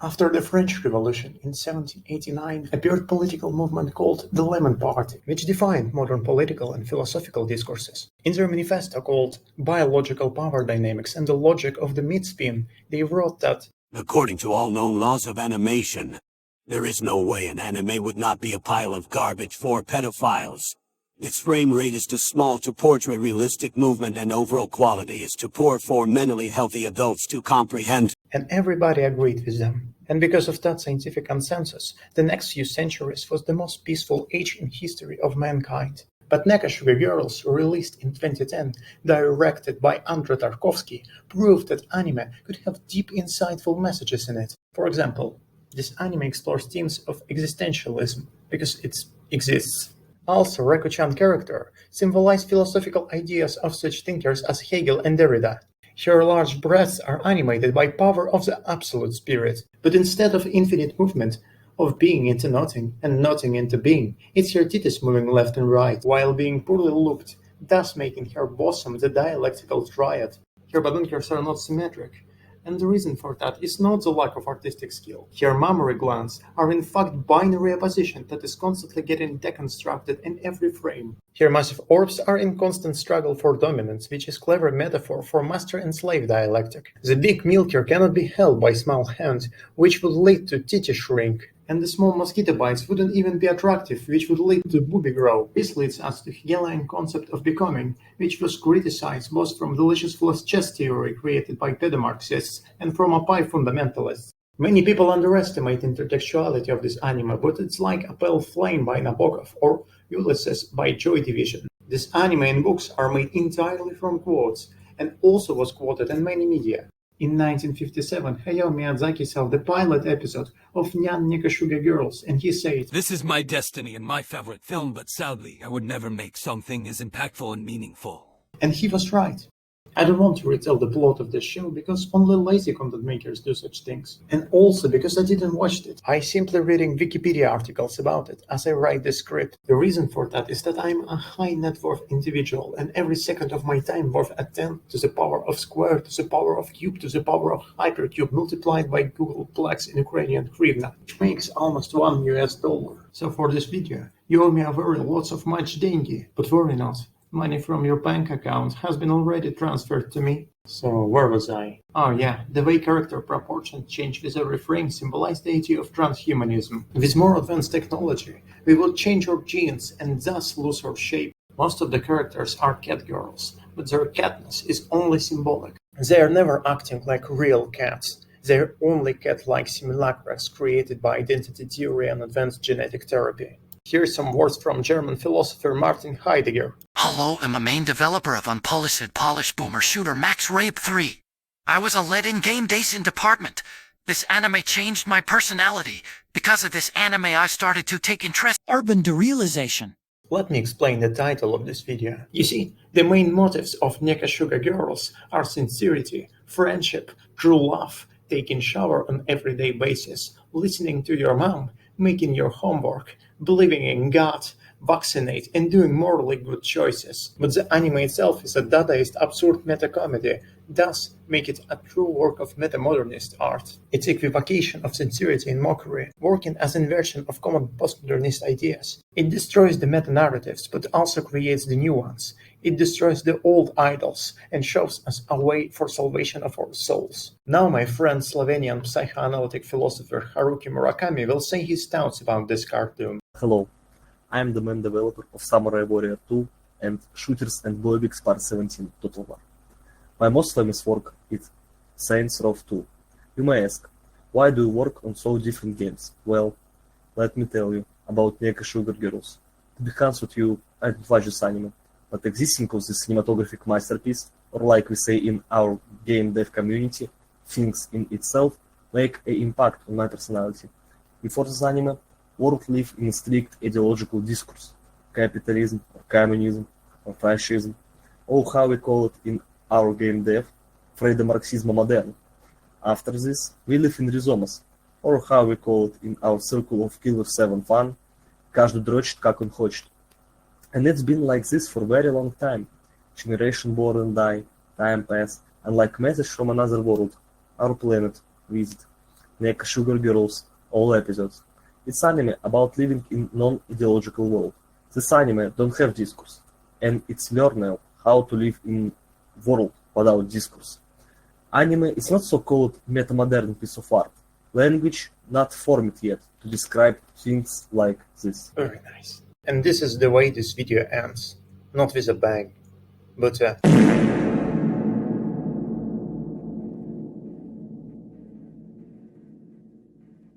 After the French Revolution in 1789 appeared a political movement called the Lemon Party, which defined modern political and philosophical discourses. In their manifesto called Biological Power Dynamics and the Logic of the Midspin, they wrote that, according to all known laws of animation, there is no way an anime would not be a pile of garbage for pedophiles. Its frame rate is too small to portray realistic movement, and overall quality is too poor for mentally healthy adults to comprehend. And everybody agreed with them. And because of that scientific consensus, the next few centuries was the most peaceful age in history of mankind. But Neko Sugar Girls, released in 2010, directed by Andrei Tarkovsky, proved that anime could have deep, insightful messages in it. For example, this anime explores themes of existentialism, because it exists. Also, Reku-chan character symbolized philosophical ideas of such thinkers as Hegel and Derrida. Her large breasts are animated by power of the absolute spirit, but instead of infinite movement, of being into nothing and nothing into being, it's her titties moving left and right while being poorly looped, thus making her bosom the dialectical triad. Her badunkers are not symmetric, and the reason for that is not the lack of artistic skill. Her mammary glands are in fact binary opposition that is constantly getting deconstructed in every frame. Her massive orbs are in constant struggle for dominance, which is clever metaphor for master and slave dialectic. The big milker cannot be held by small hand, which would lead to titty shrink. And the small mosquito bites wouldn't even be attractive, which would lead to booby grow. This leads us to Hegelian concept of becoming, which was criticized both from delicious flash chest theory created by pedomarxists and from Apai fundamentalists. Many people underestimate intertextuality of this anime, but it's like a pale flame by Nabokov or Ulysses by Joy Division. This anime and books are made entirely from quotes, and also was quoted in many media. In 1957, Hayao Miyazaki saw the pilot episode of Nyan, Neko, Sugar Girls, and he said, "This is my destiny and my favorite film, but sadly, I would never make something as impactful and meaningful." And he was right. I don't want to retell the plot of the show because only lazy content makers do such things. And also because I didn't watch it. I simply reading Wikipedia articles about it as I write the script. The reason for that is that I'm a high net worth individual and every second of my time worth at 10 to the power of square to the power of cube to the power of hypercube multiplied by Google Plex in Ukrainian hryvnia, which makes almost $1. So for this video, you owe me a very lots of much деньги, but worry not. Money from your bank account has been already transferred to me. So where was I? Oh yeah, the way character proportions change with every frame symbolize the idea of transhumanism. With more advanced technology, we will change our genes and thus lose our shape. Most of the characters are cat girls, but their catness is only symbolic. They are never acting like real cats. They are only cat-like simulacras created by identity theory and advanced genetic therapy. Here are some words from German philosopher Martin Heidegger. Hello, I'm a main developer of unpolished Polish boomer shooter Max Rabe 3. I was a lead in game days in department. This anime changed my personality. Because of this anime I started to take interest urban derealization. Let me explain the title of this video. You see, the main motives of Neko Sugar Girls are sincerity, friendship, true love, taking shower on everyday basis, listening to your mom, making your homework, believing in God, vaccinate, and doing morally good choices. But the anime itself is a Dadaist absurd meta-comedy, thus make it a true work of meta-modernist art. Its equivocation of sincerity and mockery, working as inversion of common postmodernist ideas. It destroys the meta-narratives, but also creates the new ones. It destroys the old idols and shows us a way for salvation of our souls. Now my friend Slovenian psychoanalytic philosopher Haruki Murakami will say his thoughts about this cartoon. Hello, I am the main developer of Samurai Warrior 2 and Shooters and Boybix Part 17 Total War. My most famous work is Saints Row 2. You may ask, why do you work on so different games? Well, let me tell you about Neko Sugar Girls. To be honest with you, I don't watch this anime, but existing of this cinematographic masterpiece, or like we say in our game dev community, things in itself, make an impact on my personality. Before this anime, world lived in strict ideological discourse, capitalism, or communism, or fascism, or how we call it in our game dev, Marxismo modern. After this, we live in Rhizomas, or how we call it in our circle of Killer 7 fun, каждый дрочит, как он хочет. And it's been like this for a very long time. Generation born and die, time pass, and like message from another world, our planet, visit. Neko Sugar Girls, all episodes. It's anime about living in non-ideological world. This anime don't have discourse, and it's learning how to live in world without discourse. Anime is not so-called metamodern piece of art. Language not formed yet to describe things like this. Very nice. And this is the way this video ends. Not with a bang, but